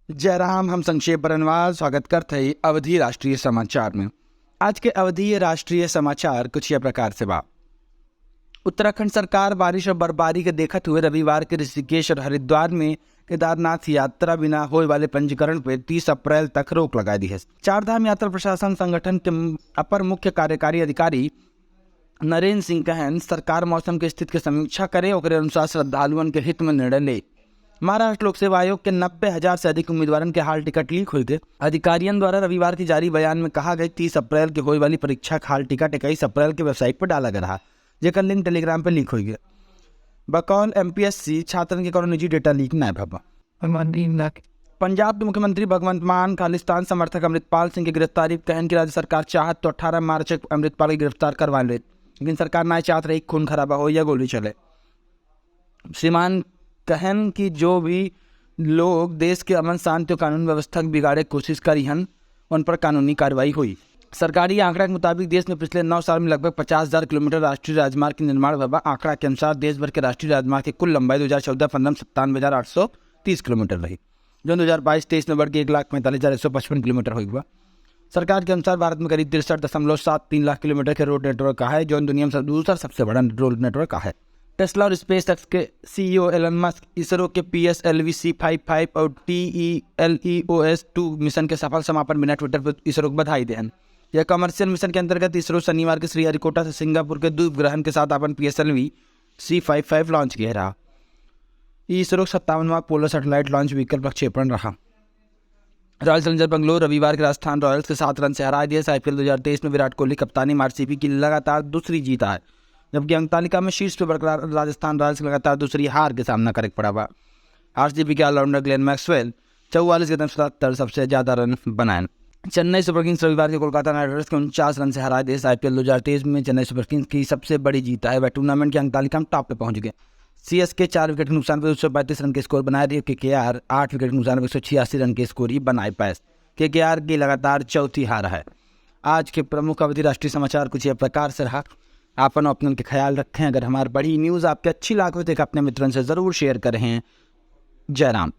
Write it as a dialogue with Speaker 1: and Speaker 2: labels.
Speaker 1: जयराम हम संक्षेप बरनवाल स्वागत करते हैं अवधि राष्ट्रीय समाचार में। आज के अवधि राष्ट्रीय समाचार कुछ यह प्रकार से बा। उत्तराखंड सरकार बारिश और बर्फबारी के देखते हुए रविवार के ऋषिकेश और हरिद्वार में केदारनाथ यात्रा बिना होने वाले पंजीकरण पर 30 अप्रैल तक रोक लगा दी है। चारधाम यात्रा प्रशासन संगठन के अपर मुख्य कार्यकारी अधिकारी नरेंद्र सिंह कहन सरकार मौसम की स्थिति की समीक्षा करे और अनुसार श्रद्धालुओं के हित में निर्णय ले। महाराष्ट्र लोक सेवा आयोग के 90,000 से अधिक उम्मीदवारों के हाल टिकट लीक हुए थे। अधिकारियों द्वारा रविवार की जारी बयान में कहा गया 30 अप्रैल के होने वाली परीक्षा का हाल टिकट 21 अप्रैल के वेबसाइट पर डाला गया रहा, जेकर लिंक टेलीग्राम पर लीक हो गया। बकौल MPSC छात्रन के कोनो निजी डेटा लीक न भा। पंजाब के मुख्यमंत्री भगवंत मान खालिस्तान समर्थक अमृतपाल सिंह की गिरफ्तारी कहन की राज्य सरकार चाहत तो 18 मार्च को अमृतपाल की गिरफ्तार करवा ले, लेकिन सरकार ना चाहत रही खून खराबा हो या गोली चले। श्रीमान कहन कि जो भी लोग देश के अमन शांति और कानून व्यवस्था की बिगाड़े कोशिश करी हन उन पर कानूनी कार्रवाई हुई। सरकारी आंकड़ा के मुताबिक देश में पिछले 9 साल में लगभग 50,000 किलोमीटर राष्ट्रीय राजमार्ग के निर्माण हुआ। आंकड़ा के अनुसार देश भर के राष्ट्रीय राजमार्ग की कुल लंबाई 2014-15 में 97,830 किलोमीटर रही, जो 2022-23 में बढ़ के 1,45,155 किलोमीटर हुआ। सरकार के अनुसार भारत में करीब 63.73 लाख किलोमीटर के रोड नेटवर्क का है, जो दुनिया में दूसरा सबसे बड़ा रोड नेटवर्क का है। टेस्ला और स्पेसएक्स के CEO एलन मस्क, इसरो के PSLV C55 और TELEOS-2 मिशन के सफल समापन बिना ट्विटर पर इसरो को बधाई दें। यह कमर्शियल मिशन के अंतर्गत इसरो शनिवार के श्रीहरिकोटा से सिंगापुर के उपग्रहण के साथ अपन PSLV C55 लॉन्च किया रहा। इसरो 57वां पोलर सैटेलाइट लॉन्च व्हीकल प्रक्षेपण रहा। रॉयल चैलेंजर बेंगलोर रविवार के राजस्थान रॉयल्स के 7 रन से हरा दिया। IPL 2023 में विराट कोहली कप्तानी RCB की लगातार दूसरी जीत है, जबकि अंक तालिका में शीर्ष पर बरकरार राजस्थान रॉयल्स लगातार दूसरी हार के सामना कर पड़ा हुआ। RCB के ऑलराउंडर ग्लेन मैक्सवेल 44 गेंद 77 सबसे ज़्यादा रन बनाए। चेन्नई सुपर किंग्स रविवार के कोलकाता नाइट राइडर्स के 49 रन से हरा देश। IPL 2023 में चेन्नई सुपर किंग्स की सबसे बड़ी जीत है। वह टूर्नामेंट की अंक तालिका में टॉप पे पहुंच गए। CSK 4 विकेट के नुकसान पर 135 रन के स्कोर बनाए रही। KKR 8 विकेट के नुकसान पर 186 रन के स्कोर ही बनाए पाए। KKR की लगातार चौथी हार है। आज के प्रमुख अवधि राष्ट्रीय समाचार कुछ इस प्रकार से रहा। आप अपने ख्याल रखें। अगर हमारी बड़ी न्यूज़ आपकी अच्छी लगे तो अपने मित्रों से ज़रूर शेयर करें। जयराम।